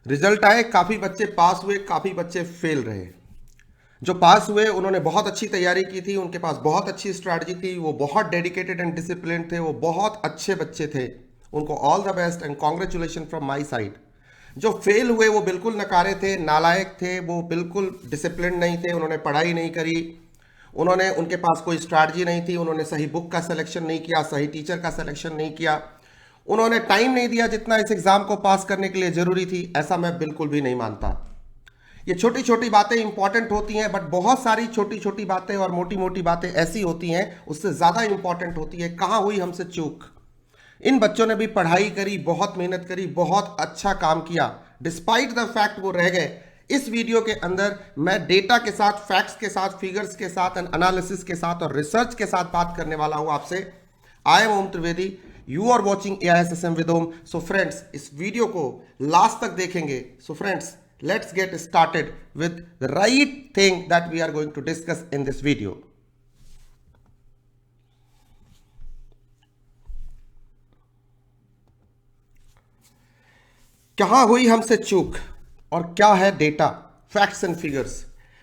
Result आए, काफ़ी बच्चे पास हुए, काफ़ी बच्चे फेल रहे। जो पास हुए उन्होंने बहुत अच्छी तैयारी की थी, उनके पास बहुत अच्छी स्ट्रैटेजी थी, वो बहुत डेडिकेटेड एंड डिसिप्लिन थे, वो बहुत अच्छे बच्चे थे। उनको all the best and congratulation from my side. जो फेल हुए वो बिल्कुल नकारे थे, नालायक थे, वो बिल्कुल डिसिप्लिन नहीं थे, उन्होंने पढ़ाई नहीं करी, उनके पास कोई स्ट्रैटेजी नहीं थी, उन्होंने सही बुक का सिलेक्शन नहीं किया, सही टीचर का सिलेक्शन नहीं किया, उन्होंने टाइम नहीं दिया जितना इस एग्जाम को पास करने के लिए जरूरी थी। ऐसा मैं बिल्कुल भी नहीं मानता। ये छोटी छोटी बातें इंपॉर्टेंट होती हैं, बट बहुत सारी छोटी छोटी बातें और मोटी मोटी बातें ऐसी होती हैं, उससे ज़्यादा इंपॉर्टेंट होती है कहाँ हुई हमसे चूक। इन बच्चों ने भी पढ़ाई करी, बहुत मेहनत करी, बहुत अच्छा काम किया, डिस्पाइट द फैक्ट वो रह गए। इस वीडियो के अंदर मैं डेटा के साथ, फैक्ट्स के साथ, फिगर्स के साथ, एनालिसिस के साथ और रिसर्च के साथ बात करने वाला हूं आपसे। I am Om Trivedi, you are watching AISSM with Om. So friends, इस वीडियो को लास्ट तक देखेंगे। So friends, let's get started with the right thing that we are going to discuss in this video. कहां हुई हमसे चूक और क्या है डेटा, फैक्ट्स एंड फिगर्स।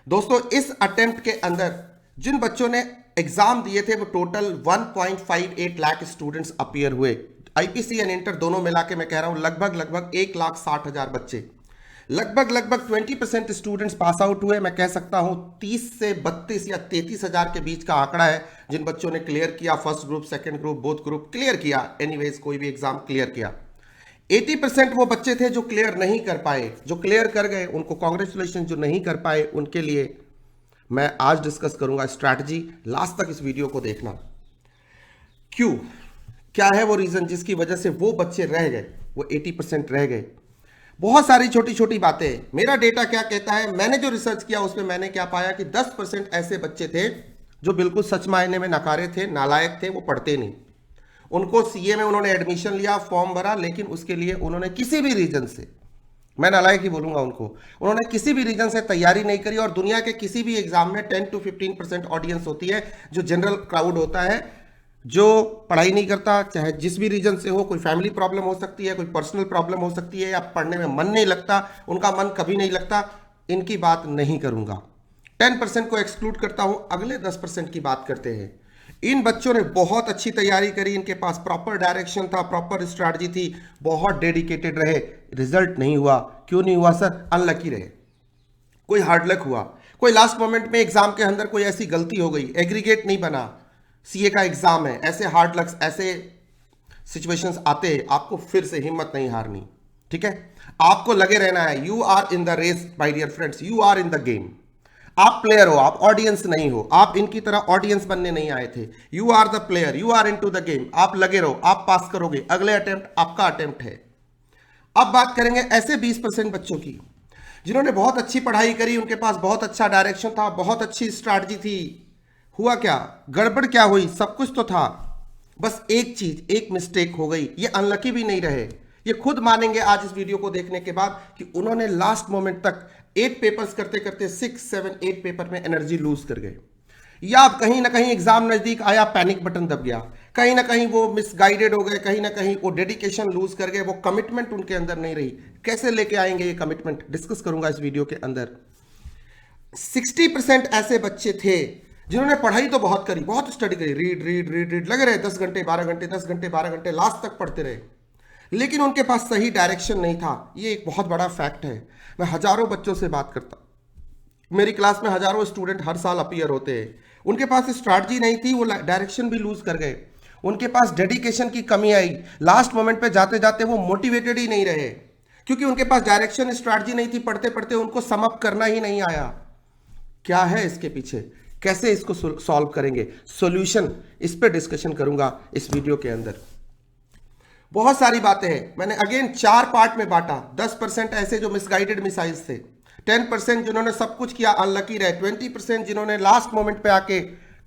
दोस्तों, इस अटेम्प्ट के अंदर जिन बच्चों ने एग्जाम दिए थे वो टोटल 1.58 लाख स्टूडेंट्स अपीयर हुए। IPC एंड इंटर दोनों मिला के मैं कह रहा हूं लगभग 1,60,000 बच्चे, लगभग 20% स्टूडेंट्स पास आउट हुए। मैं कह सकता हूं 30 से 32 या 33,000 के बीच का आंकड़ा है जिन बच्चों ने क्लियर किया, first group, second group, both group clear किया, एनीवेज कोई भी एग्जाम क्लियर किया। 80% वो बच्चे थे जो क्लियर नहीं कर पाए। जो क्लियर कर गए उनको कॉन्ग्रेचुलेशन, जो नहीं कर पाए उनके लिए मैं आज डिस्कस करूंगा स्ट्रैटेजी। लास्ट तक इस वीडियो को देखना। क्यों, क्या है वो रीजन जिसकी वजह से वो बच्चे रह गए, वो 80% रह गए। बहुत सारी छोटी छोटी बातें। मेरा डेटा क्या कहता है, मैंने जो रिसर्च किया उसमें मैंने क्या पाया कि 10% ऐसे बच्चे थे जो बिल्कुल सच मायने में नकारे थे, नालायक थे, वो पढ़ते नहीं। उनको CA में उन्होंने एडमिशन लिया, फॉर्म भरा, लेकिन उसके लिए उन्होंने किसी भी रीजन से, मैं नालायक ही बोलूंगा उनको, उन्होंने किसी भी रीजन से तैयारी नहीं करी। और दुनिया के किसी भी एग्जाम में 10 to 15% ऑडियंस होती है जो जनरल क्राउड होता है, जो पढ़ाई नहीं करता, चाहे जिस भी रीजन से हो। कोई फैमिली प्रॉब्लम हो सकती है, कोई पर्सनल प्रॉब्लम हो सकती है, या पढ़ने में मन नहीं लगता, उनका मन कभी नहीं लगता, इनकी बात नहीं करूंगा। 10% को एक्सक्लूड करता हूं, अगले 10% की बात करते हैं। इन बच्चों ने बहुत अच्छी तैयारी करी, इनके पास प्रॉपर डायरेक्शन था, प्रॉपर स्ट्रैटेजी थी, बहुत डेडिकेटेड रहे। रिजल्ट नहीं हुआ। क्यों नहीं हुआ सर? अनलकी रहे, कोई हार्ड लक हुआ, कोई लास्ट मोमेंट में एग्जाम के अंदर कोई ऐसी गलती हो गई, एग्रीगेट नहीं बना। CA का एग्जाम है, ऐसे हार्ड लक्स, ऐसे सिचुएशंस आते हैं, आपको फिर से हिम्मत नहीं हारनी, ठीक है? आपको लगे रहना है। You are in the race my dear friends, you are in the game. आप प्लेयर हो, आप ऑडियंस नहीं हो। आप इनकी तरह ऑडियंस बनने नहीं आए थे। You are the player, you are into the game. आप लगे रहो, आप पास करोगे। अगले अटेम्प्ट आपका अटेम्प्ट है। अब बात करेंगे ऐसे 20% बच्चों की जिन्होंने बहुत अच्छी पढ़ाई करी, उनके पास बहुत अच्छा डायरेक्शन था, बहुत अच्छी स्ट्रैटेजी थी। हुआ क्या, गड़बड़ क्या हुई? सब कुछ तो था, बस एक चीज, एक मिस्टेक हो गई। ये अनलकी भी नहीं रहे, ये खुद मानेंगे आज इस वीडियो को देखने के बाद कि उन्होंने लास्ट मोमेंट तक 8 पेपर्स करते करते 6, 7, 8 पेपर में एनर्जी लूज कर गए। या कहीं ना कहीं एग्जाम नजदीक आया, पैनिक बटन दब गया, कहीं ना कहीं वो मिसगाइडेड हो गए, कहीं ना कहीं वो डेडिकेशन लूज कर गए, वो कमिटमेंट उनके अंदर नहीं रही। कैसे लेके आएंगे ये कमिटमेंट, डिस्कस करूंगा इस वीडियो के अंदर। 60% ऐसे बच्चे थे जिन्होंने पढ़ाई तो बहुत करी, बहुत स्टडी करी, रीड रीड रीड रीड लगे रहे, 10 घंटे 12 घंटे, 10 घंटे 12 घंटे लास्ट तक पढ़ते रहे, लेकिन उनके पास सही डायरेक्शन नहीं था। ये एक बहुत बड़ा फैक्ट है। मैं हजारों बच्चों से बात करता, मेरी क्लास में हजारों स्टूडेंट हर साल अपीयर होते हैं। उनके पास स्ट्रैटेजी नहीं थी, वो डायरेक्शन भी लूज कर गए। उनके पास डेडिकेशन की कमी आई, लास्ट मोमेंट पे जाते जाते वो मोटिवेटेड ही नहीं रहे, क्योंकि उनके पास डायरेक्शन, स्ट्रैटेजी नहीं थी। पढ़ते पढ़ते उनको सम अप करना ही नहीं आया। क्या है इसके पीछे, कैसे इसको सॉल्व करेंगे, सॉल्यूशन, इस पे डिस्कशन करूंगा इस वीडियो के अंदर। बहुत सारी बातें हैं, मैंने अगेन 4 पार्ट में बांटा। 10% ऐसे जो मिसगाइडेड मिसाइल्स थे, 10% जिन्होंने सब कुछ किया अनलकी रहे, 20% जिन्होंने लास्ट मोमेंट पे आके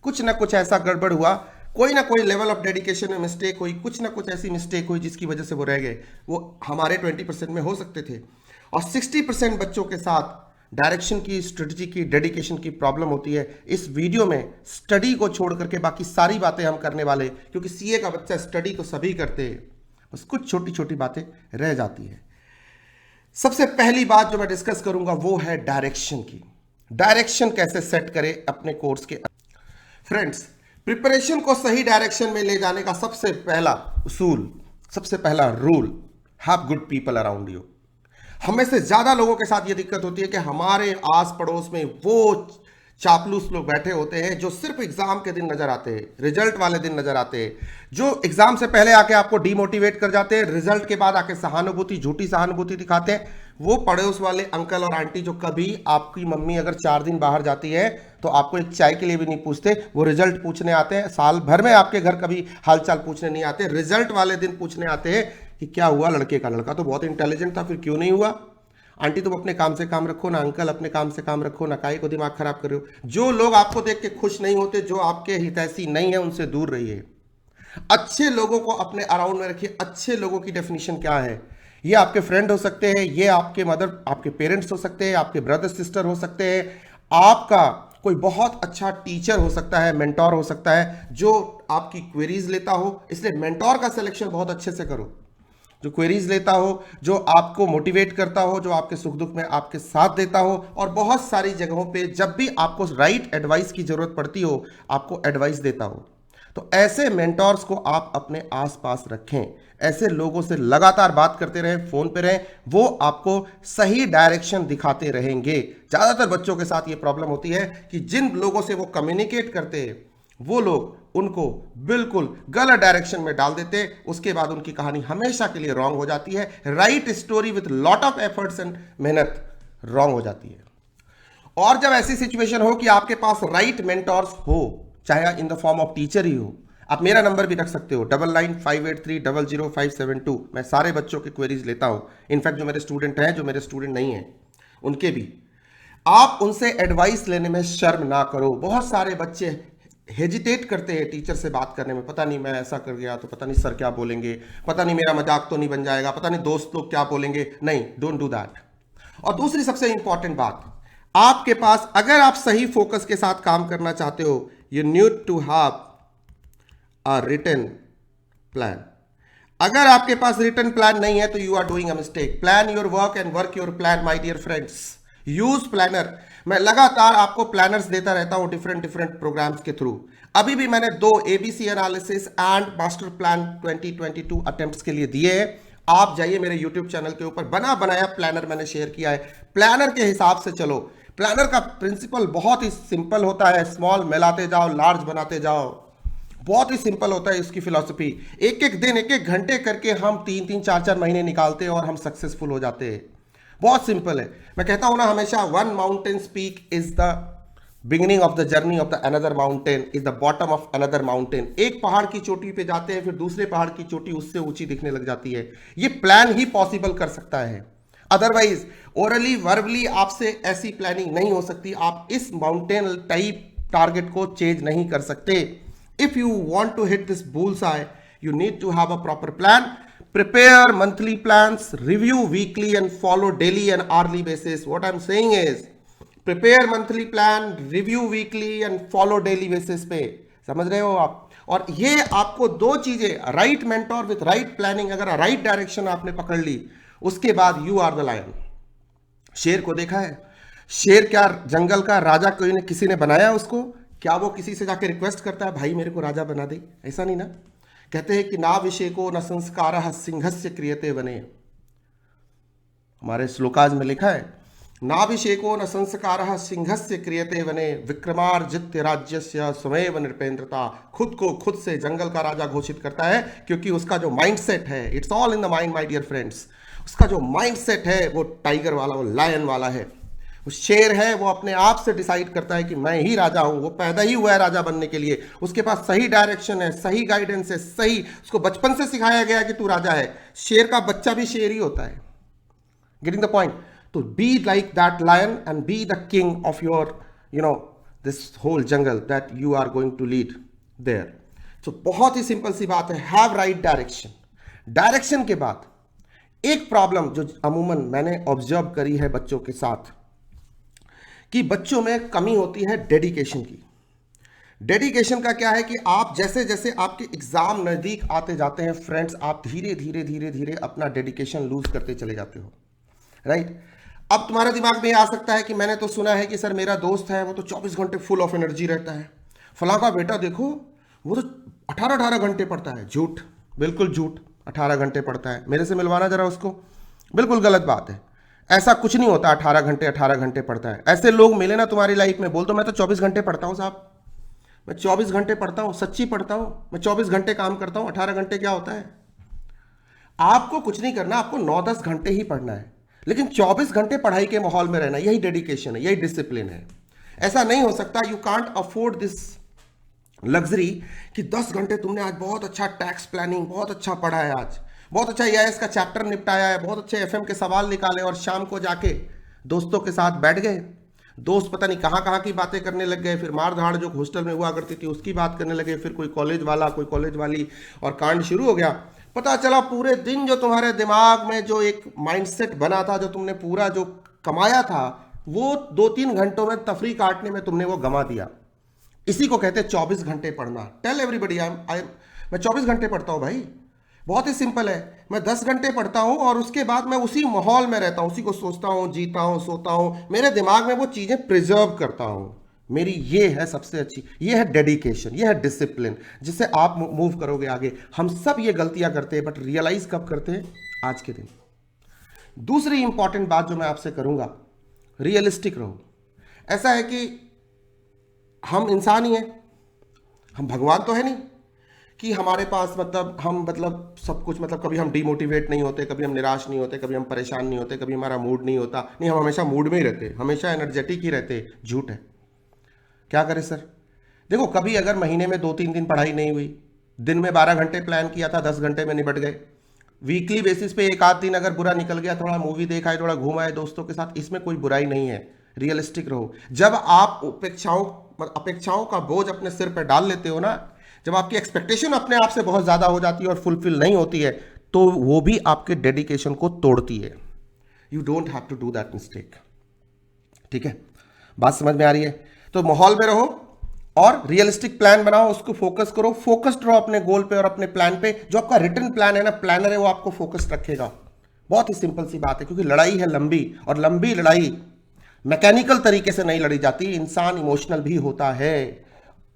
कुछ ना कुछ ऐसा गड़बड़ हुआ, कोई ना कोई लेवल ऑफ डेडिकेशन में मिस्टेक हुई, कुछ ना कुछ ऐसी मिस्टेक हुई जिसकी वजह से वो रह गए। वो हमारे 20% में हो सकते थे। और 60% बच्चों के साथ डायरेक्शन की, स्ट्रेटजी की, डेडिकेशन की प्रॉब्लम होती है। इस वीडियो में स्टडी को छोड़ करके बाकी सारी बातें हम करने वाले, क्योंकि CA का बच्चा स्टडी तो सभी करते हैं, बस कुछ छोटी छोटी बातें रह जाती है। सबसे पहली बात जो मैं डिस्कस करूंगा वो है डायरेक्शन की। डायरेक्शन कैसे सेट करें अपने कोर्स के। फ्रेंड्स, प्रिपरेशन को सही डायरेक्शन में ले जाने का सबसे पहला उसूल, सबसे पहला rule, have good people around you. हमें से ज्यादा लोगों के साथ ये दिक्कत होती है कि हमारे आस पड़ोस में वो चापलूस लोग बैठे होते हैं जो सिर्फ एग्जाम के दिन नजर आते हैं, रिजल्ट वाले दिन नजर आते हैं, जो एग्जाम से पहले आके आपको डिमोटिवेट कर जाते हैं, रिजल्ट के बाद आके सहानुभूति, झूठी सहानुभूति दिखाते हैं। वो पड़ोस वाले अंकल और आंटी जो कभी आपकी मम्मी अगर 4 दिन बाहर जाती है तो आपको एक चाय के लिए भी नहीं पूछते, वो रिजल्ट पूछने आते हैं। साल भर में आपके घर कभी हालचाल पूछने नहीं आते, रिजल्ट वाले दिन पूछने आते हैं कि क्या हुआ लड़के का, लड़का तो बहुत इंटेलिजेंट था, फिर क्यों नहीं हुआ। आंटी तुम अपने काम से काम रखो ना, अंकल अपने काम से काम रखो ना, काहे को दिमाग खराब कर रहे हो। जो लोग आपको देख के खुश नहीं होते, जो आपके हितैषी नहीं है, उनसे दूर रहिए। अच्छे लोगों को अपने अराउंड में रखिए। अच्छे लोगों की डेफिनेशन क्या है? ये आपके फ्रेंड हो सकते हैं, ये आपके मदर, आपके पेरेंट्स हो सकते हैं, आपके ब्रदर सिस्टर हो सकते हैं, आपका कोई बहुत अच्छा टीचर हो सकता है, मेंटोर हो सकता है जो आपकी क्वेरीज लेता हो। इसलिए मेंटोर का सिलेक्शन बहुत अच्छे से करो, जो क्वेरीज लेता हो, जो आपको मोटिवेट करता हो, जो आपके सुख दुख में आपके साथ देता हो, और बहुत सारी जगहों पे जब भी आपको राइट एडवाइस की जरूरत पड़ती हो आपको एडवाइस देता हो। तो ऐसे मेंटोर्स को आप अपने आसपास रखें, ऐसे लोगों से लगातार बात करते रहें, फोन पे रहें, वो आपको सही डायरेक्शन दिखाते रहेंगे। ज्यादातर बच्चों के साथ ये प्रॉब्लम होती है कि जिन लोगों से वो कम्युनिकेट करते हैं वो लोग उनको बिल्कुल गलत डायरेक्शन में डाल देते, उसके बाद उनकी कहानी हमेशा के लिए रॉन्ग हो जाती है। Right story with lot of efforts and मेहनत रॉन्ग हो जाती है। और जब ऐसी सिचुएशन हो कि आपके पास राइट मेंटोर्स हो, चाहे in the form of teacher ही हो, आप मेरा नंबर भी रख सकते हो 9958300572। मैं सारे बच्चों की क्वेरीज लेता हूं, इनफैक्ट जो मेरे स्टूडेंट हैं, जो मेरे स्टूडेंट नहीं हैं उनके भी। आप उनसे एडवाइस लेने में शर्म ना करो। बहुत सारे बच्चे हेजिटेट करते हैं टीचर से बात करने में, पता नहीं मैं ऐसा कर गया तो पता नहीं सर क्या बोलेंगे, पता नहीं मेरा मजाक तो नहीं बन जाएगा, पता नहीं दोस्त लोग क्या बोलेंगे। नहीं, डोंट डू दैट। और दूसरी सबसे इंपॉर्टेंट बात, आपके पास अगर आप सही फोकस के साथ काम करना चाहते हो, you need to have a written plan. अगर आपके पास रिटन प्लान नहीं है तो you are doing a mistake. Plan your work and work your plan my dear friends. Use planner. मैं लगातार आपको प्लानर्स देता रहता हूं डिफरेंट डिफरेंट प्रोग्राम्स के थ्रू। अभी भी मैंने 2 ABC analysis and master plan 2022 attempts के लिए दिए हैं। आप जाइए मेरे यूट्यूब चैनल के ऊपर, बना बनाया प्लानर मैंने शेयर किया है। प्लानर के हिसाब से चलो। प्लानर का प्रिंसिपल बहुत ही सिंपल होता है, स्मॉल मिलाते जाओ, लार्ज बनाते जाओ, बहुत ही सिंपल होता है इसकी फिलॉसफी। एक एक दिन, एक एक घंटे करके हम 3-3, 4-4 महीने निकालते हैं और हम सक्सेसफुल हो जाते हैं। बहुत सिंपल है। मैं कहता हूं ना हमेशा, one mountain peak is the beginning of the journey of the another mountain is the bottom of another mountain. एक पहाड़ की चोटी पे जाते हैं, फिर दूसरे पहाड़ की चोटी उससे ऊंची दिखने लग जाती है। ये प्लान ही पॉसिबल कर सकता है, अदरवाइज ओरली वर्बली आपसे ऐसी प्लानिंग नहीं हो सकती। आप इस माउंटेन टाइप टारगेट को चेंज नहीं कर सकते। If you want to hit this bullseye, you need to have a proper plan. Prepare monthly plans, review weekly and follow daily and hourly basis. What I'm saying is, prepare monthly plan, review weekly and follow daily basis पे। समझ रहे हो आप? और ये आपको 2 चीजें, right mentor with right planning, अगर राइट डायरेक्शन आपने पकड़ ली, उसके बाद यू आर द लायन। शेर को देखा है? शेर क्या जंगल का राजा कोई ने, किसी ने बनाया उसको? क्या वो किसी से जाके रिक्वेस्ट करता है भाई मेरे को राजा बना दे? ऐसा नहीं ना। कहते हैं कि ना विषेको न संस्कारः सिंहस्य क्रियते वने। हमारे श्लोकाज में लिखा है, नाभिषेको न संस्कारः सिंहस्य क्रियते वने विक्रमार्जित्य राज्यस्य स्वमेव नृपेंद्रता। खुद को खुद से जंगल का राजा घोषित करता है, क्योंकि उसका जो माइंडसेट है, it's all in the mind my dear friends. उसका जो माइंडसेट है वो टाइगर वाला, वो लायन वाला है। वो शेर है, वो अपने आप से डिसाइड करता है कि मैं ही राजा हूं। वो पैदा ही हुआ है राजा बनने के लिए। उसके पास सही डायरेक्शन है, सही गाइडेंस है, सही उसको बचपन से सिखाया गया है कि तू राजा है। शेर का बच्चा भी शेर ही होता है। Getting the point? तो be like that lion and be the king of your this whole jungle that you are going to lead there. तो बहुत ही सिंपल सी बात है, हैव राइट डायरेक्शन। डायरेक्शन के बाद एक प्रॉब्लम जो अमूमन मैंने ऑब्जर्व करी है बच्चों के साथ, कि बच्चों में कमी होती है डेडिकेशन की। डेडिकेशन का क्या है कि आप जैसे जैसे आपके एग्जाम नजदीक आते जाते हैं फ्रेंड्स, आप धीरे धीरे धीरे धीरे अपना डेडिकेशन लूज करते चले जाते हो। राइट। अब तुम्हारे दिमाग में ये आ सकता है कि मैंने तो सुना है कि सर मेरा दोस्त है वो तो 24 घंटे फुल ऑफ एनर्जी रहता है, फलां का बेटा देखो वो तो 18-18 घंटे पढ़ता है। झूठ, बिल्कुल झूठ। 18 घंटे पढ़ता है, मेरे से मिलवाना जरा उसको। बिल्कुल गलत बात है, ऐसा कुछ नहीं होता। 18 घंटे पढ़ता है, ऐसे लोग मिले ना तुम्हारी लाइफ में, बोल दो मैं तो 24 घंटे पढ़ता हूँ साहब, मैं 24 घंटे पढ़ता हूँ, सच्ची पढ़ता हूँ, मैं 24 घंटे काम करता हूँ। 18 घंटे क्या होता है? आपको कुछ नहीं करना, आपको 9-10 घंटे ही पढ़ना है, लेकिन 24 घंटे पढ़ाई के माहौल में रहना, यही डेडिकेशन है, यही डिसिप्लिन है। ऐसा नहीं हो सकता, you can't afford this luxury कि 10 घंटे तुमने आज बहुत अच्छा टैक्स प्लानिंग बहुत अच्छा पढ़ा है, आज बहुत अच्छा एआईएस का चैप्टर निपटाया है, बहुत अच्छे एफएम के सवाल निकाले, और शाम को जाके दोस्तों के साथ बैठ गए, दोस्त पता नहीं कहाँ कहाँ की बातें करने लग गए, फिर मार धाड़ जो हॉस्टल में हुआ करती थी उसकी बात करने लगे, फिर कोई कॉलेज वाला कोई कॉलेज वाली, और कांड शुरू हो गया। पता चला पूरे दिन जो तुम्हारे दिमाग में जो एक माइंडसेट बना था, जो तुमने पूरा जो कमाया था, वो 2-3 घंटों में तफरी काटने में तुमने वो गंवा दिया। इसी को कहते हैं 24 घंटे पढ़ना। टेल एवरीबडी मैं 24 घंटे पढ़ता हूँ भाई, बहुत ही सिंपल है। मैं 10 घंटे पढ़ता हूँ और उसके बाद मैं उसी माहौल में रहता हूँ, उसी को सोचता हूँ, जीता हूँ, सोता हूँ, मेरे दिमाग में वो चीज़ें प्रिजर्व करता हूँ। मेरी ये है सबसे अच्छी, ये है डेडिकेशन, ये है डिसिप्लिन, जिससे आप मूव करोगे आगे। हम सब ये गलतियां करते हैं, बट रियलाइज कब करते हैं? आज के दिन। दूसरी इंपॉर्टेंट बात जो मैं आपसे करूंगा, रियलिस्टिक रहो। ऐसा है कि हम इंसान ही हैं, हम भगवान तो है नहीं कि हमारे पास हम सब कुछ, कभी हम डिमोटिवेट नहीं होते, कभी हम निराश नहीं होते, कभी हम परेशान नहीं होते, कभी हमारा मूड नहीं होता। नहीं, हम हमेशा मूड में ही रहते, हमेशा एनर्जेटिक ही रहते। झूठ है। क्या करें सर? देखो, कभी अगर महीने में 2-3 दिन पढ़ाई नहीं हुई, दिन में 12 घंटे प्लान किया था, 10 घंटे में निपट गए। वीकली बेसिस पे एक आध दिन अगर बुरा निकल गया, थोड़ा मूवी देखा है, थोड़ा घूमा है दोस्तों के साथ, इसमें कोई बुराई नहीं है। रियलिस्टिक रहो। जब आप अपेक्षाओं का बोझ अपने सिर पर डाल लेते हो ना, जब आपकी एक्सपेक्टेशन अपने आप से बहुत ज्यादा हो जाती है और फुलफिल नहीं होती है, तो वो भी आपके डेडिकेशन को तोड़ती है। You don't have to do that mistake. ठीक है, बात समझ में आ रही है? तो माहौल में रहो और रियलिस्टिक प्लान बनाओ, उसको फोकस करो, फोकस्ड रहो अपने गोल पे और अपने प्लान पे। जो आपका रिटन प्लान है ना, प्लानर है, वो आपको फोकस्ड रखेगा। बहुत ही सिंपल सी बात है, क्योंकि लड़ाई है लंबी, और लंबी लड़ाई मैकेनिकल तरीके से नहीं लड़ी जाती, इंसान इमोशनल भी होता है।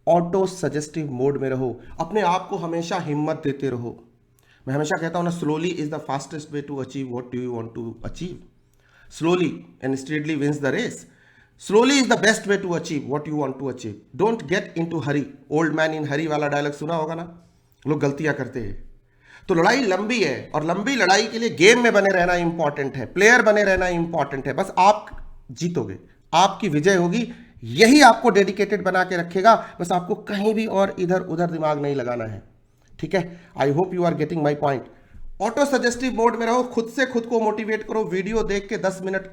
ऑटो सजेस्टिव मोड में रहो, अपने आप को हमेशा हिम्मत देते रहो। मैं हमेशा कहता हूं ना, slowly is the fastest way to achieve what do you want to achieve. Slowly and steadily wins the race. Slowly is the best way to achieve what you want to achieve. Don't get into hurry. Old man in hurry वाला dialogue सुना होगा ना, लोग गलतियां करते हैं। तो लड़ाई लंबी है, और लंबी लड़ाई के लिए गेम में बने रहना इंपॉर्टेंट है, प्लेयर बने रहना इंपॉर्टेंट है। बस आप जीतोगे, आपकी विजय होगी, यही आपको डेडिकेटेड बना के रखेगा। बस आपको कहीं भी और इधर उधर दिमाग नहीं लगाना है। ठीक है, I hope you are getting my point. Auto suggestive mode में रहो, खुद से खुद को मोटिवेट करो। वीडियो देख के 10 मिनट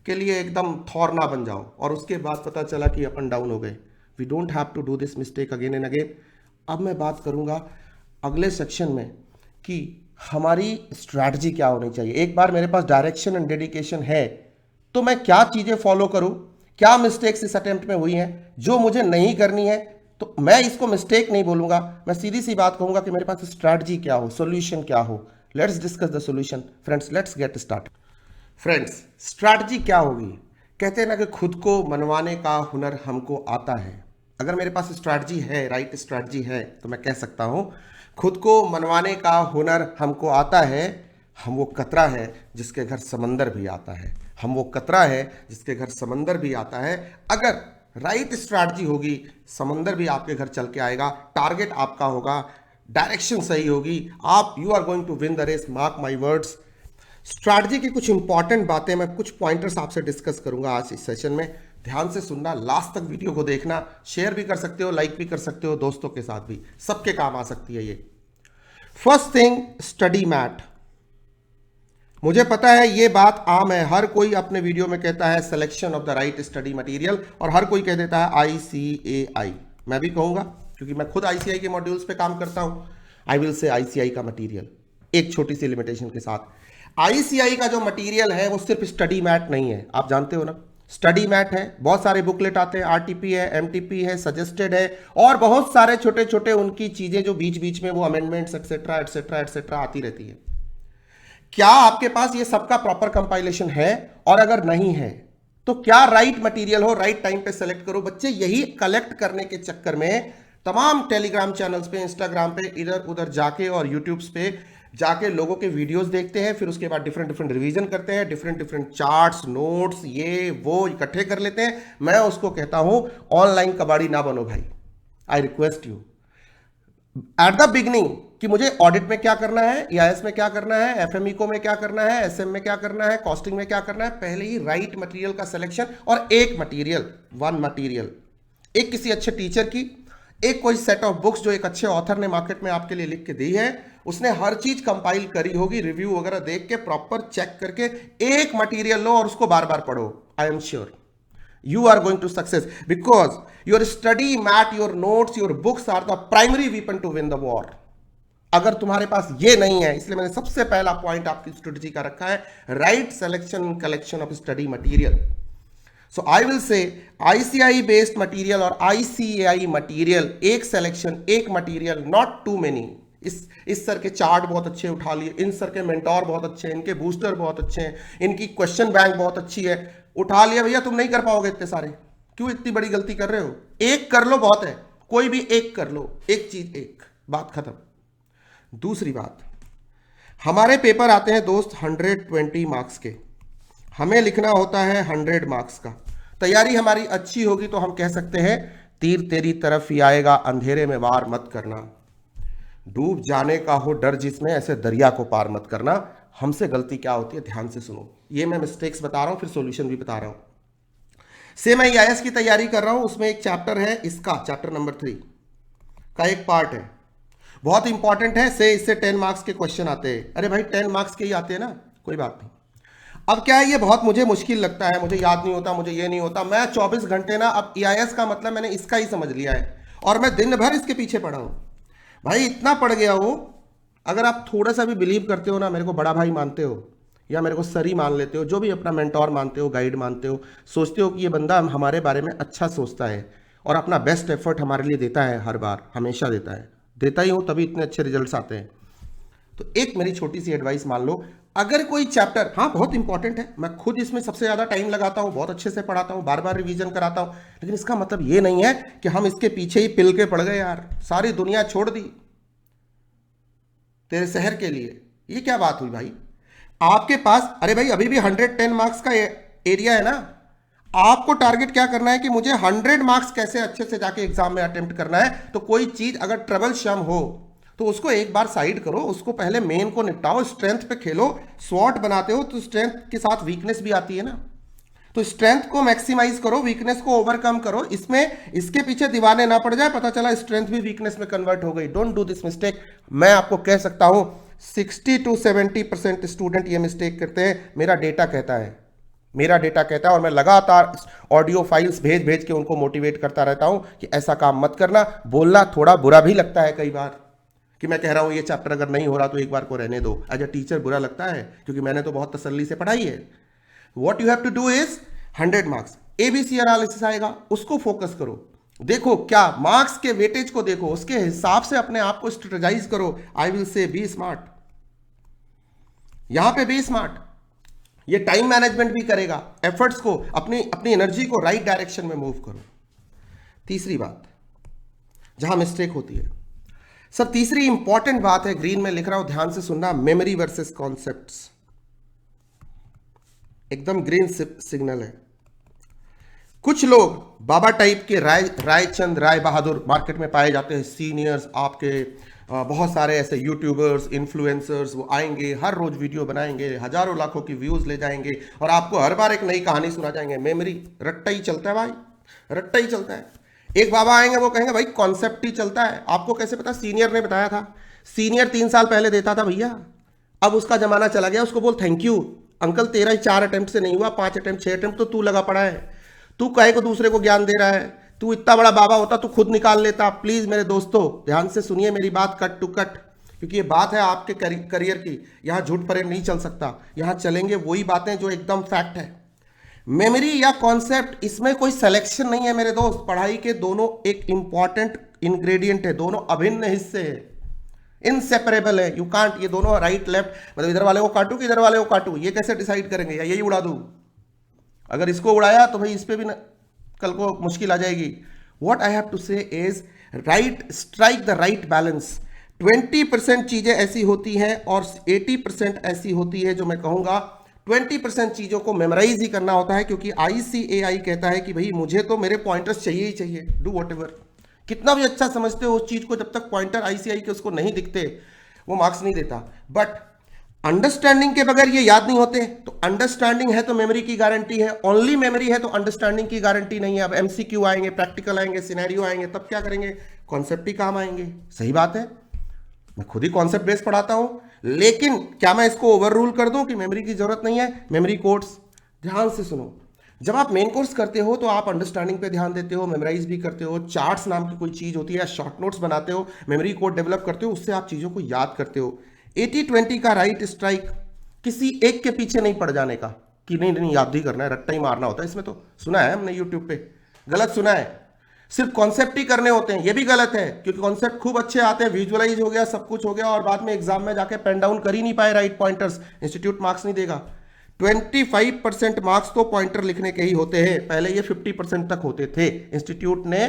के लिए एकदम थॉर ना बन जाओ, और उसके बाद पता चला कि अप एंड डाउन हो गए। We don't have to do this mistake again and again. अब मैं बात करूंगा अगले सेक्शन में कि हमारी स्ट्रैटेजी क्या होनी चाहिए। एक बार मेरे पास डायरेक्शन एंड डेडिकेशन है, तो मैं क्या चीजें फॉलो करूं, क्या मिस्टेक्स इस अटेम्प्ट में हुई हैं जो मुझे नहीं करनी है। तो मैं इसको मिस्टेक नहीं बोलूंगा, मैं सीधी सी बात कहूंगा कि मेरे पास स्ट्रैटेजी क्या हो, सॉल्यूशन क्या हो। Let's discuss the solution friends, let's get start. Friends, strategy क्या होगी? कहते हैं ना कि खुद को मनवाने का हुनर हमको आता है। अगर मेरे पास स्ट्रैटेजी है, राइट स्ट्रैटेजी है, तो मैं कह सकता हूं खुद को मनवाने का हुनर हमको आता है। हम वो कतरा है जिसके घर समंदर भी आता है, हम वो कतरा है जिसके घर समंदर भी आता है। अगर राइट स्ट्रैटेजी होगी, समंदर भी आपके घर चल के आएगा। टारगेट आपका होगा, डायरेक्शन सही होगी, आप you are going to win the race, mark my words. Strategy की कुछ इंपॉर्टेंट बातें, मैं कुछ पॉइंटर्स आपसे डिस्कस करूंगा आज इस सेशन में। ध्यान से सुनना, लास्ट तक वीडियो को देखना, शेयर भी कर सकते हो, लाइक भी कर सकते हो, दोस्तों के साथ भी, सबके काम आ सकती है ये। First thing, study mat. मुझे पता है ये बात आम है, हर कोई अपने वीडियो में कहता है selection of the right study material, और हर कोई कह देता है ICAI। मैं भी कहूंगा, क्योंकि मैं खुद ICAI के मॉड्यूल्स पे काम करता हूं। आई विल से ICAI का मटेरियल, एक छोटी सी लिमिटेशन के साथ। ICAI का जो मटेरियल है वो सिर्फ स्टडी मैट नहीं है, आप जानते हो ना। स्टडी मैट है, बहुत सारे बुकलेट आते हैं, RTP है, MTP है, सजेस्टेड है, और बहुत सारे छोटे छोटे उनकी चीजें जो बीच बीच में वो अमेंडमेंट्स एक्सेट्रा एक्सेट्रा एक्सेट्रा आती रहती है। क्या आपके पास ये सबका प्रॉपर कंपाइलेशन है, और अगर नहीं है तो क्या राइट मटेरियल हो, राइट टाइम पे सेलेक्ट करो। बच्चे यही कलेक्ट करने के चक्कर में तमाम टेलीग्राम चैनल्स पे, इंस्टाग्राम पे, इधर उधर जाके और यूट्यूब्स पे जाके लोगों के वीडियोस देखते हैं, फिर उसके बाद डिफरेंट डिफरेंट रिवीजन करते हैं, डिफरेंट डिफरेंट चार्ट्स, नोट्स, ये वो इकट्ठे कर लेते हैं। मैं उसको कहता हूं ऑनलाइन कबाड़ी ना बनो भाई। I request you at the beginning कि मुझे ऑडिट में क्या करना है, ईआईएस में क्या करना है, एफएमईको में क्या करना है, एसएम में क्या करना है, कॉस्टिंग में क्या करना है, पहले ही राइट मटेरियल का सिलेक्शन, और एक मटेरियल, वन मटेरियल, एक किसी अच्छे टीचर की, एक कोई सेट ऑफ बुक्स जो एक अच्छे ऑथर ने मार्केट में आपके लिए लिख के दी है, उसने हर चीज कंपाइल करी होगी, रिव्यू वगैरह देख के प्रॉपर चेक करके एक मटेरियल लो और उसको बार बार पढ़ो। I am sure you are going to success because your study mat, your notes, your books are the primary weapon to win the war। अगर तुम्हारे पास ये नहीं है, इसलिए मैंने सबसे पहला पॉइंट आपकी स्ट्रेटजी का रखा है, right selection collection of study material. So I will से आईसीआई बेस्ड मटेरियल और आईसीएआई मटेरियल, एक सिलेक्शन, एक मटेरियल, नॉट टू मेनी। इस सर के चार्ट बहुत अच्छे उठा लिए, इन सर के मेंटोर बहुत अच्छे हैं, इनके बूस्टर बहुत अच्छे हैं, इनकी क्वेश्चन बैंक बहुत अच्छी है, उठा लिया भैया। तुम नहीं कर पाओगे इतने सारे, क्यों इतनी बड़ी गलती कर रहे हो? एक कर लो बहुत है, कोई भी एक कर लो, एक चीज, एक बात खत्म। दूसरी बात, हमारे पेपर आते हैं दोस्त 120 मार्क्स के, हमें लिखना होता है 100 मार्क्स का। तैयारी हमारी अच्छी होगी तो हम कह सकते हैं तीर तेरी तरफ ही आएगा, अंधेरे में वार मत करना, डूब जाने का हो डर जिसमें, ऐसे दरिया को पार मत करना। हमसे गलती क्या होती है, ध्यान से सुनो, ये मैं मिस्टेक्स बता रहा हूं, फिर सॉल्यूशन भी बता रहा हूं। से मैं ईआईएस की तैयारी कर रहा हूं, उसमें एक चैप्टर है इसका, चैप्टर नंबर 3 का एक पार्ट है, बहुत इंपॉर्टेंट है। से इससे 10 मार्क्स के क्वेश्चन आते हैं। अरे भाई 10 मार्क्स के ही आते हैं ना, कोई बात नहीं। अब क्या है, ये बहुत मुझे मुश्किल लगता है, मुझे याद नहीं होता, मुझे ये नहीं होता। मैं 24 घंटे ना, अब ईआईएस का मतलब मैंने इसका ही समझ लिया है, और मैं दिन भर इसके पीछे पड़ा हूं भाई, इतना पड़ गया हूं। अगर आप थोड़ा सा भी बिलीव करते हो ना, मेरे को बड़ा भाई मानते हो या मेरे को सर ही मान लेते हो, जो भी अपना मेंटोर मानते हो, गाइड मानते हो, सोचते हो कि ये बंदा हमारे बारे में अच्छा सोचता है और अपना बेस्ट एफर्ट हमारे लिए देता है, हर बार हमेशा देता है, देता ही हूँ तभी इतने अच्छे रिजल्ट्स आते हैं। तो एक मेरी छोटी सी एडवाइस मान लो, अगर कोई चैप्टर, हाँ बहुत इंपॉर्टेंट है, मैं खुद इसमें सबसे ज़्यादा टाइम लगाता हूँ, बहुत अच्छे से पढ़ाता हूँ, बार बार रिवीजन कराता हूँ, लेकिन इसका मतलब ये नहीं है कि हम इसके पीछे ही पिल के पड़ गए यार, सारी दुनिया छोड़ दी तेरे शहर के लिए। ये क्या बात हुई भाई? आपके पास, अरे भाई अभी भी 110 मार्क्स का एरिया है ना, आपको टारगेट क्या करना है कि मुझे 100 मार्क्स कैसे अच्छे से जाके एग्जाम में अटेम्प्ट करना है। तो कोई चीज अगर ट्रबल शम हो तो उसको एक बार साइड करो, उसको पहले मेन को निपटाओ, स्ट्रेंथ पे खेलो। स्वॉट बनाते हो तो स्ट्रेंथ के साथ वीकनेस भी आती है ना, तो स्ट्रेंथ को मैक्सिमाइज करो, वीकनेस को ओवरकम करो। इसमें इसके पीछे दीवाने ना पड़ जाए, पता चला स्ट्रेंथ भी वीकनेस में कन्वर्ट हो गई। Don't do this mistake. मैं आपको कह सकता हूं 60 to 70% स्टूडेंट ये मिस्टेक करते हैं, मेरा डेटा कहता है, मेरा डेटा कहता है, और मैं लगातार ऑडियो फाइल्स भेज भेज के उनको मोटिवेट करता रहता हूं कि ऐसा काम मत करना। बोलना थोड़ा बुरा भी लगता है कई बार कि मैं कह रहा हूं ये चैप्टर अगर नहीं हो रहा तो एक बार को रहने दो। एज अ टीचर बुरा लगता है क्योंकि मैंने तो बहुत तसल्ली से पढ़ाई है। What you have to do is 100 marks ABC analysis आएगा, उसको फोकस करो, देखो क्या मार्क्स के वेटेज को देखो, उसके हिसाब से अपने आप को स्ट्रेटेजाइज करो। I will say be smart, यहां पे बी स्मार्ट, ये टाइम मैनेजमेंट भी करेगा, एफर्ट्स को, अपनी एनर्जी को राइट डायरेक्शन में मूव करो। तीसरी बात जहां मिस्टेक होती है सर, तीसरी इंपॉर्टेंट बात है, ग्रीन में लिख रहा हूं, ध्यान से सुनना, मेमोरी वर्सेस कॉन्सेप्ट्स। एकदम ग्रीन सिग्नल है। कुछ लोग बाबा टाइप के रायचंद राय बहादुर मार्केट में पाए जाते हैं, सीनियर्स आपके, बहुत सारे ऐसे यूट्यूबर्स, इन्फ्लुएंसर्स, वो आएंगे, हर रोज वीडियो बनाएंगे, हजारों लाखों की व्यूज ले जाएंगे और आपको हर बार एक नई कहानी सुना जाएंगे। मेमोरी रट्टा ही चलता है भाई, रट्टा ही चलता है। एक बाबा आएंगे, वो कहेंगे भाई कॉन्सेप्ट ही चलता है। आपको कैसे पता? सीनियर ने बताया था, सीनियर 3 साल पहले देता था भैया, अब उसका जमाना चला गया, उसको बोल थैंक यू अंकल, तेरा ही 4 अटेम्प्ट से नहीं हुआ, 5 अटेम्प्ट 6 अटेम्प्ट तो तू लगा पड़ा है, तू काहे को दूसरे को ज्ञान दे रहा है, तू इतना बड़ा बाबा होता तू खुद निकाल लेता। प्लीज मेरे दोस्तों ध्यान से सुनिए मेरी बात कट टू कट, क्योंकि ये बात है आपके करियर की, यहाँ झूठ परे नहीं चल सकता, यहाँ चलेंगे वही बातें जो एकदम फैक्ट है। मेमोरी या कॉन्सेप्ट, इसमें कोई सिलेक्शन नहीं है मेरे दोस्त, पढ़ाई के दोनों एक इंपॉर्टेंट इंग्रेडिएंट है, दोनों अभिन्न हिस्से हैं, इनसेपरेबल है, यू कांट, ये दोनों राइट लेफ्ट, मतलब इधर वाले को काटू कि इधर वाले को काटू, ये कैसे डिसाइड करेंगे, या यही उड़ा दूं? अगर इसको उड़ाया तो भाई इस पे भी कल को मुश्किल आ जाएगी। व्हाट आई हैव टू से is right, strike the right balance. 20% चीजें ऐसी होती हैं और 80% ऐसी होती है जो मैं कहूंगा 20% चीजों को मेमोराइज ही करना होता है, क्योंकि ICAI कहता है कि भाई मुझे तो मेरे पॉइंटर्स चाहिए ही चाहिए, डू व्हाटएवर। कितना भी अच्छा समझते हो उस चीज को, जब तक पॉइंटर ICAI के उसको नहीं दिखते वो मार्क्स नहीं देता। बट अंडरस्टैंडिंग के बगैर ये याद नहीं होते, तो अंडरस्टैंडिंग है तो मेमोरी की गारंटी है, ओनली मेमोरी है तो अंडरस्टैंडिंग की गारंटी नहीं है। अब MCQ आएंगे, प्रैक्टिकल आएंगे, सिनेरियो आएंगे, तब क्या करेंगे? कॉन्सेप्ट ही काम आएंगे। सही बात है, मैं खुद ही कॉन्सेप्ट बेस पढ़ाता हूं, लेकिन क्या मैं इसको ओवर रूल कर दूं कि मेमोरी की जरूरत नहीं है? मेमोरी कोड्स ध्यान से सुनो। जब आप मेन कोर्स करते हो तो आप अंडरस्टैंडिंग पे ध्यान देते हो, मेमोराइज भी करते हो, चार्ट्स नाम की कोई चीज होती है या शॉर्ट नोट्स बनाते हो, मेमोरी कोड डेवलप करते हो, उससे आप चीजों को याद करते हो। 80-20 का राइट स्ट्राइक किसी एक के पीछे नहीं पड़ जाने का कि नहीं नहीं याद ही करना है, रट्टा ही मारना होता है, इसमें तो सुना है हमने यूट्यूब पे, गलत सुना है। सिर्फ कॉन्सेप्ट ही करने होते हैं, ये भी गलत है, क्योंकि कॉन्सेप्ट खूब अच्छे आते हैं, विजुअलाइज हो गया, सब कुछ हो गया, और बाद में एग्जाम में जाके पेन डाउन कर ही नहीं पाए राइट पॉइंटर्स, इंस्टीट्यूट मार्क्स नहीं देगा। 25% मार्क्स तो पॉइंटर लिखने के ही होते हैं, पहले ये 50% तक होते थे। इंस्टीट्यूट ने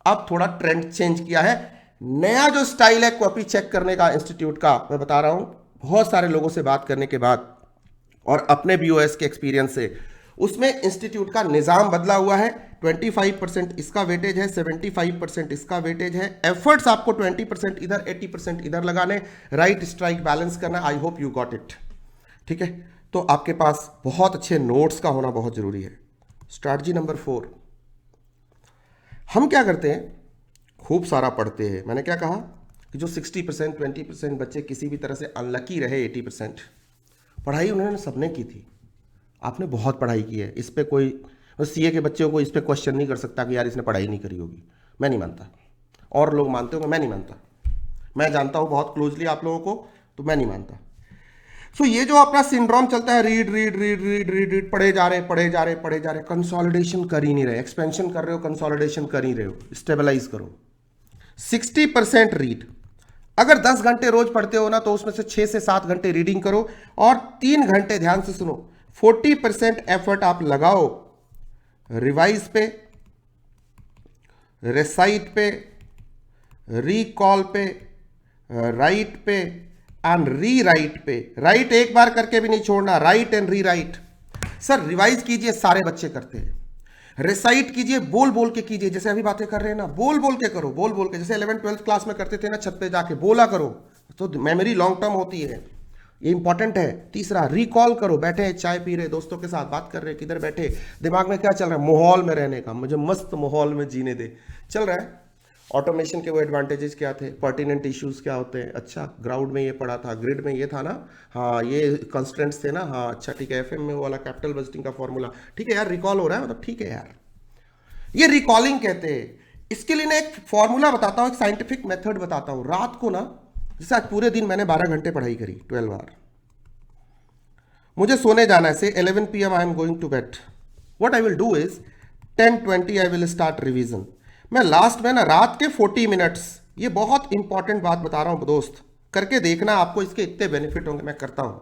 अब थोड़ा ट्रेंड चेंज किया है, नया जो स्टाइल है कॉपी चेक करने का इंस्टीट्यूट का, मैं बता रहा हूं बहुत सारे लोगों से बात करने के बाद और अपने BOS के एक्सपीरियंस से, उसमें इंस्टीट्यूट का निजाम बदला हुआ है। 25% इसका वेटेज है, 75% इसका वेटेज है। एफर्ट्स आपको 20% इधर, 80% इधर लगाने, राइट स्ट्राइक बैलेंस करना। आई होप यू गॉट इट। ठीक है, तो आपके पास बहुत अच्छे नोट्स का होना बहुत जरूरी है। स्ट्रैटेजी नंबर 4, हम क्या करते हैं? खूब सारा पढ़ते हैं। मैंने क्या कहा कि जो 60% 20% बच्चे किसी भी तरह से अनलकी रहे, 80% पढ़ाई उन्होंने सबने की थी। आपने बहुत पढ़ाई की है, इस पे कोई CA के बच्चों को इस पे क्वेश्चन नहीं कर सकता कि यार इसने पढ़ाई नहीं करी होगी। मैं नहीं मानता, और लोग मानते हो, मैं नहीं मानता। मैं जानता हूं बहुत क्लोजली आप लोगों को, तो मैं नहीं मानता। सो ये जो अपना सिंड्रोम चलता है, read read read read read read, पढ़े जा रहे पढ़े जा रहे पढ़े जा रहे, कंसोलिडेशन कर ही नहीं रहे। एक्सपेंशन कर रहे हो, कंसोलिडेशन कर ही रहे हो, स्टेबलाइज करो। 60% रीड, अगर 10 घंटे रोज पढ़ते हो ना, तो उसमें से 6 से 7 घंटे रीडिंग करो और 3 घंटे, ध्यान से सुनो, 40% एफर्ट आप लगाओ रिवाइज पे, रेसाइट पे, रिकॉल पे, राइट पे एंड रीराइट पे। राइट एक बार करके भी नहीं छोड़ना, right and rewrite. Sir revise कीजिए, सारे बच्चे करते हैं। रिसाइट कीजिए, बोल बोल के कीजिए, जैसे अभी बातें कर रहे हैं ना, बोल बोल के करो, बोल बोल के, जैसे 11th-12th क्लास में करते थे ना, छत पे जाके बोला करो, तो मेमोरी लॉन्ग टर्म होती है, ये इंपॉर्टेंट है। तीसरा, रिकॉल करो, बैठे चाय पी रहे, दोस्तों के साथ बात कर रहे, किधर बैठे, दिमाग में क्या चल रहा है, माहौल में रहने का, मुझे मस्त माहौल में जीने दे, चल रहा है। ऑटोमेशन के वो एडवांटेजेस क्या थे, पर्टिनेंट इश्यूज क्या होते हैं, अच्छा ग्राउंड में ये पढ़ा था, ग्रिड में ये था ना, हाँ ये कंस्ट्रेंट्स थे ना, हाँ अच्छा ठीक है, FM में वो वाला कैपिटल बजटिंग का फॉर्मूला, ठीक है यार, रिकॉल हो रहा है, मतलब ठीक है यार, ये रिकॉलिंग कहते हैं। इसके लिए ना एक फॉर्मूला बताता हूं, एक साइंटिफिक मेथड बताता हूं। रात को ना, जैसे आज पूरे दिन मैंने 12 घंटे पढ़ाई करी, 12 आवर, मुझे सोने जाना है, say 11 PM I am going to bed, what I will do is 10:20 I will start revision. मैं लास्ट में ना रात के 40 मिनट्स, ये बहुत इंपॉर्टेंट बात बता रहा हूं दोस्त, करके देखना, आपको इसके इतने बेनिफिट होंगे। मैं करता हूं,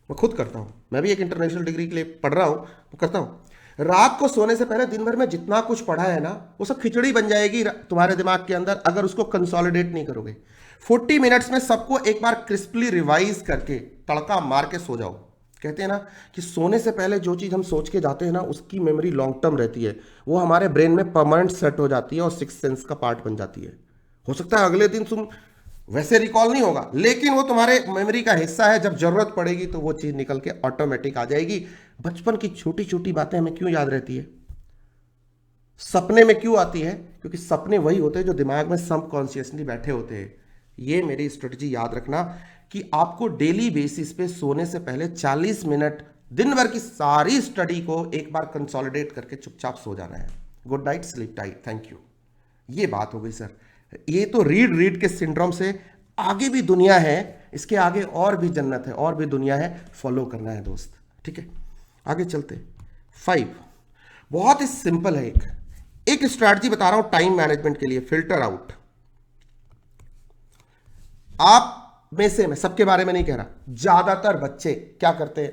मैं खुद करता हूं, मैं भी एक इंटरनेशनल डिग्री के लिए पढ़ रहा हूं, मैं करता हूं। रात को सोने से पहले दिन भर में जितना कुछ पढ़ा है ना, वो सब खिचड़ी बन जाएगी तुम्हारे दिमाग के अंदर, अगर उसको कंसोलिडेट नहीं करोगे। 40 मिनट्स में सबको एक बार क्रिस्पली रिवाइज करके तड़का मार के सो जाओ। कहते हैं ना कि सोने से पहले जो चीज हम सोच के जाते हैं ना, उसकी मेमोरी लॉन्ग टर्म रहती है, वो हमारे ब्रेन में परमानेंट सेट हो जाती है और सिक्स सेंस का पार्ट बन जाती है। हो सकता है अगले दिन तुम वैसे रिकॉल नहीं होगा, लेकिन वो तुम्हारे मेमोरी का हिस्सा है, जब जरूरत पड़ेगी तो वो चीज निकल के ऑटोमेटिक आ जाएगी। बचपन की छोटी छोटी बातें हमें क्यों याद रहती है, सपने में क्यों आती है, क्योंकि सपने वही होते हैं जो दिमाग में सबकॉन्शियसली बैठे होते हैं। ये मेरी स्ट्रेटजी याद रखना कि आपको डेली बेसिस पे सोने से पहले 40 मिनट दिन भर की सारी स्टडी को एक बार कंसोलिडेट करके चुपचाप सो जाना है। Good night, sleep tight, thank you. ये बात हो गई सर। ये तो रीड रीड के सिंड्रोम से आगे भी दुनिया है, इसके आगे और भी जन्नत है, और भी दुनिया है, फॉलो करना है दोस्त। ठीक है, आगे चलते। 5 बहुत ही सिंपल है, एक स्ट्रैटेजी बता रहा हूं टाइम मैनेजमेंट के लिए, फिल्टर आउट। आप में से, मैं सबके बारे में नहीं कह रहा, ज्यादातर बच्चे क्या करते हैं,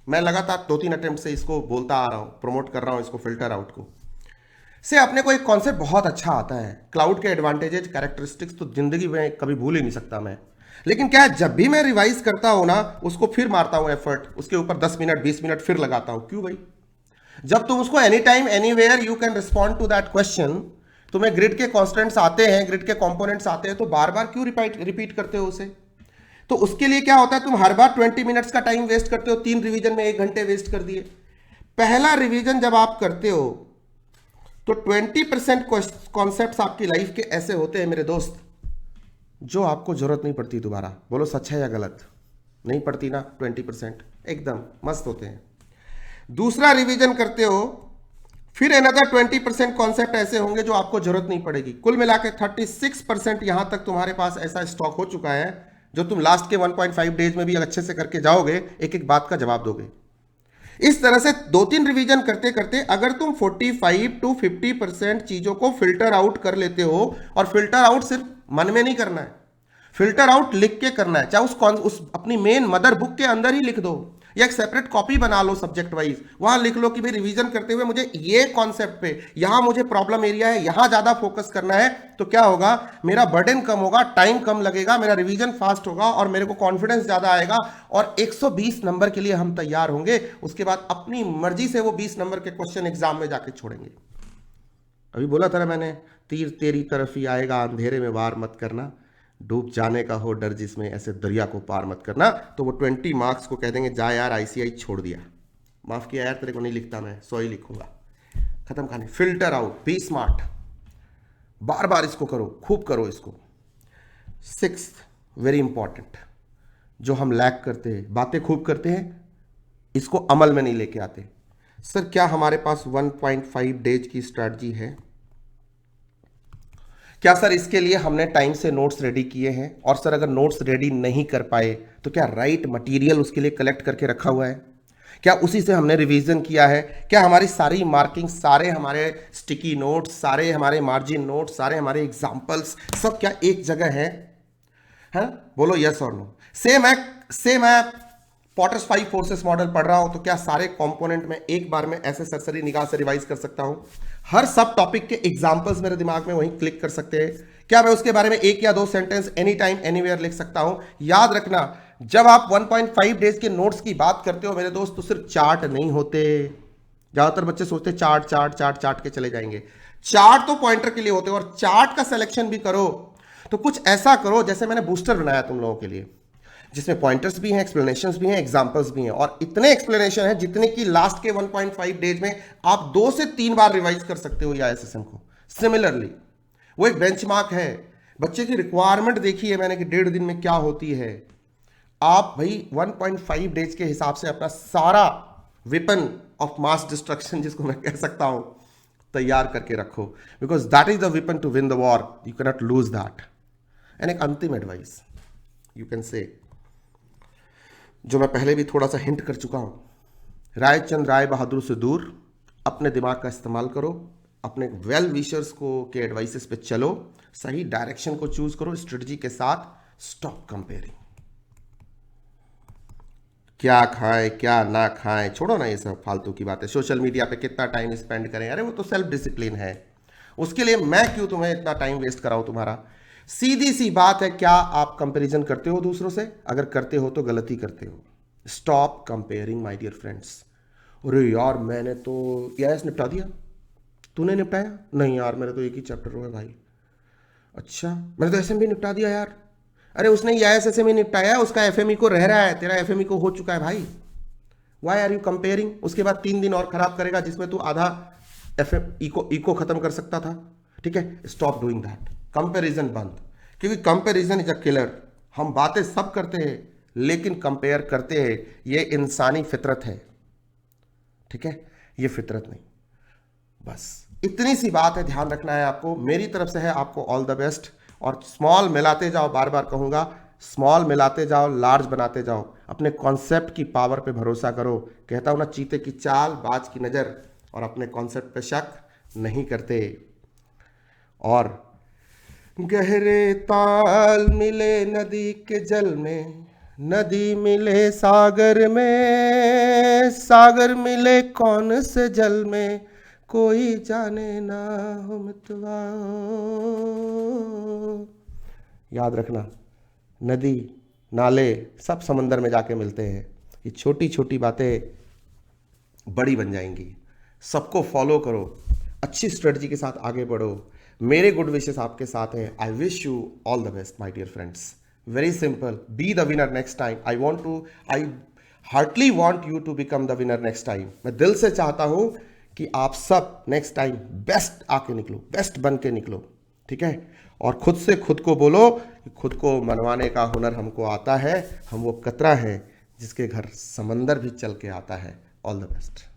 मैं लगातार 2-3 अटेम्प्ट से इसको बोलता आ रहा हूं, प्रमोट कर रहा हूं इसको, फिल्टर आउट को, से अपने को एक कॉन्सेप्ट बहुत अच्छा आता है, क्लाउड के एडवांटेजेस कैरेक्टरिस्टिक्स तो जिंदगी में कभी भूल ही नहीं सकता मैं। लेकिन क्या है, जब भी मैं रिवाइज करता हूं ना, उसको फिर मारता हूं एफर्ट, उसके ऊपर 10 मिनट 20 मिनट फिर लगाता हूं। क्यों भाई? जब तुम उसको any time anywhere you can respond to that question, तुम्हें ग्रिड के कॉन्स्टेंट्स आते हैं, ग्रिड के कंपोनेंट्स आते हैं, तो बार बार क्यों रिपीट करते हो उसे? तो उसके लिए क्या होता है, तुम हर बार 20 मिनट्स का टाइम वेस्ट करते हो, 3 रिवीजन में 1 घंटे वेस्ट कर दिए। पहला रिवीजन जब आप करते हो तो 20% कॉन्सेप्ट्स आपकी लाइफ के ऐसे होते हैं मेरे दोस्त, जो आपको जरूरत नहीं पड़ती दोबारा। बोलो सच है या गलत? नहीं पड़ती ना 20%, एकदम मस्त होते हैं। दूसरा रिवीजन करते हो, फिर अनदर 20% कॉन्सेप्ट ऐसे होंगे जो आपको जरूरत नहीं पड़ेगी। कुल मिलाकर 36% यहां तक तुम्हारे पास ऐसा स्टॉक हो चुका है, जो तुम लास्ट के 1.5 डेज में भी अच्छे से करके जाओगे, एक एक बात का जवाब दोगे। इस तरह से 2-3 रिवीजन करते करते अगर तुम 45 to 50% चीजों को फिल्टर आउट कर लेते हो, और फिल्टर आउट सिर्फ मन में नहीं करना है, फिल्टर आउट लिख के करना है, चाहे उस अपनी मेन मदर बुक के अंदर ही लिख दो, या एक सेपरेट कॉपी बना लो सब्जेक्ट वाइज, वहां लिख लो कि भाई रिवीजन करते हुए मुझे ये कॉन्सेप्ट पे, यहां मुझे प्रॉब्लम एरिया है, यहां ज्यादा फोकस करना है। तो क्या होगा, मेरा बर्डन कम होगा, टाइम कम लगेगा, मेरा रिवीजन फास्ट होगा, और मेरे को कॉन्फिडेंस ज्यादा आएगा, और 120 नंबर के लिए हम तैयार होंगे। उसके बाद अपनी मर्जी से वो 20 नंबर के क्वेश्चन एग्जाम में जाके छोड़ेंगे। अभी बोला था ना मैंने, तीर तेरी तरफ ही आएगा, अंधेरे में वार मत करना, डूब जाने का हो डर जिसमें, ऐसे दरिया को पार मत करना। तो वो 20 मार्क्स को कह देंगे, जा यार आईसीआई छोड़ दिया, माफ किया यार, तेरे को नहीं लिखता मैं, 100 ही लिखूंगा, खत्म कहानी। फिल्टर आउट, बी स्मार्ट, बार बार इसको करो, खूब करो इसको। 6th वेरी इंपॉर्टेंट, जो हम लैक करते हैं, बातें खूब करते हैं, इसको अमल में नहीं लेके आते। सर क्या हमारे पास 1.5 डेज की स्ट्रैटेजी है? क्या सर इसके लिए हमने टाइम से नोट्स रेडी किए हैं? और सर अगर नोट्स रेडी नहीं कर पाए तो क्या राइट मटेरियल उसके लिए कलेक्ट करके रखा हुआ है? क्या उसी से हमने रिवीजन किया है? क्या हमारी सारी मार्किंग, सारे हमारे स्टिकी नोट्स, सारे हमारे मार्जिन नोट्स, सारे हमारे एग्जाम्पल्स, सब क्या एक जगह है? बोलो यस और नो। से मैं पॉटर्स 5 फोर्सेस मॉडल पढ़ रहा हूं, तो क्या सारे कंपोनेंट में एक बार में ऐसे सरसरी निगाह से रिवाइज कर सकता हूं? हर सब टॉपिक के एग्जांपल्स मेरे दिमाग में वहीं क्लिक कर सकते हैं? क्या मैं उसके बारे में 1 या 2 सेंटेंस एनी टाइम एनीवेयर लिख सकता हूं? याद रखना, जब आप 1.5 डेज के नोट्स की बात करते हो मेरे दोस्त, तो सिर्फ चार्ट नहीं होते। ज्यादातर बच्चे सोचते चार्ट चार्ट चार्ट चार्ट के चले जाएंगे। चार्ट तो पॉइंटर के लिए होते हैं, और चार्ट का सिलेक्शन भी करो तो कुछ ऐसा करो जैसे मैंने बूस्टर बनाया तुम लोगों के लिए, जिसमें पॉइंटर्स भी हैं, एक्सप्लेनेशंस भी हैं, एग्जांपल्स भी हैं, और इतने एक्सप्लेनेशन हैं जितने की लास्ट के 1.5 डेज में आप 2 से 3 बार रिवाइज कर सकते हो या एसएसएम को। सिमिलरली वो एक बेंचमार्क है। बच्चे की रिक्वायरमेंट देखी है मैंने कि 1.5 दिन में क्या होती है। आप भाई 1.5 डेज के हिसाब से अपना सारा वेपन ऑफ मास डिस्ट्रक्शन, जिसको मैं कह सकता हूं, तैयार करके रखो, because that is the weapon to win the war, you can not lose that. And एक अंतिम एडवाइस यू कैन से, जो मैं पहले भी थोड़ा सा हिंट कर चुका हूं, रायचंद राय बहादुर से दूर अपने दिमाग का इस्तेमाल करो, अपने वेल विशर्स को के एडवाइसेस पे चलो, सही डायरेक्शन को चूज करो स्ट्रेटजी के साथ। स्टॉप कंपेयरिंग, क्या खाएं क्या ना खाएं, छोड़ो ना ये सब फालतू की बातें। सोशल मीडिया पे कितना टाइम स्पेंड करें, अरे वो तो सेल्फ डिसिप्लिन है, उसके लिए मैं क्यों तुम्हें इतना टाइम वेस्ट कराऊं तुम्हारा। सीधी सी बात है, क्या आप कंपैरिजन करते हो दूसरों से? अगर करते हो तो गलती करते हो। Stop comparing my dear friends. अरे यार मैंने तो EIS निपटा दिया, तूने निपटाया? नहीं यार मेरा तो एक ही चैप्टर हुआ है भाई। अच्छा मैंने तो SMB निपटा दिया यार। अरे उसने EIS SME निपटाया, उसका FME को रह रहा है, तेरा FME को हो चुका है भाई। Why are you comparing? उसके बाद 3 दिन और खराब करेगा जिसमें तू आधा इको खत्म कर सकता था। ठीक है, स्टॉप डूइंग दैट। कंपैरिजन बंद, क्योंकि कंपैरिजन इज अ किलर। हम बातें सब करते हैं लेकिन कंपेयर करते हैं, ये इंसानी फितरत है। ठीक है, ये फितरत नहीं। बस इतनी सी बात है, ध्यान रखना है आपको। मेरी तरफ से है आपको ऑल द बेस्ट, और स्मॉल मिलाते जाओ, बार बार कहूंगा, स्मॉल मिलाते जाओ, लार्ज बनाते जाओ। अपने कॉन्सेप्ट की पावर पे भरोसा करो। कहता हूं ना, चीते की चाल बाज की नजर, और अपने कॉन्सेप्ट पे शक नहीं करते। और गहरे ताल मिले नदी के जल में, नदी मिले सागर में, सागर मिले कौन से जल में, कोई जाने ना हो मितवा। याद रखना, नदी नाले सब समंदर में जाके मिलते हैं। ये छोटी छोटी बातें बड़ी बन जाएंगी। सबको फॉलो करो, अच्छी स्ट्रेटजी के साथ आगे बढ़ो। मेरे गुड विशेस आपके साथ हैं। I wish you all the best my dear friends. Very simple, be the winner next time. I heartly want you to become the winner next time. मैं दिल से चाहता हूं कि आप सब नेक्स्ट टाइम बेस्ट आके निकलो, बेस्ट बन के निकलो, ठीक है। और खुद से खुद को बोलो कि खुद को मनवाने का हुनर हमको आता है। हम वो कतरा है जिसके घर समंदर भी चल के आता है। All the best.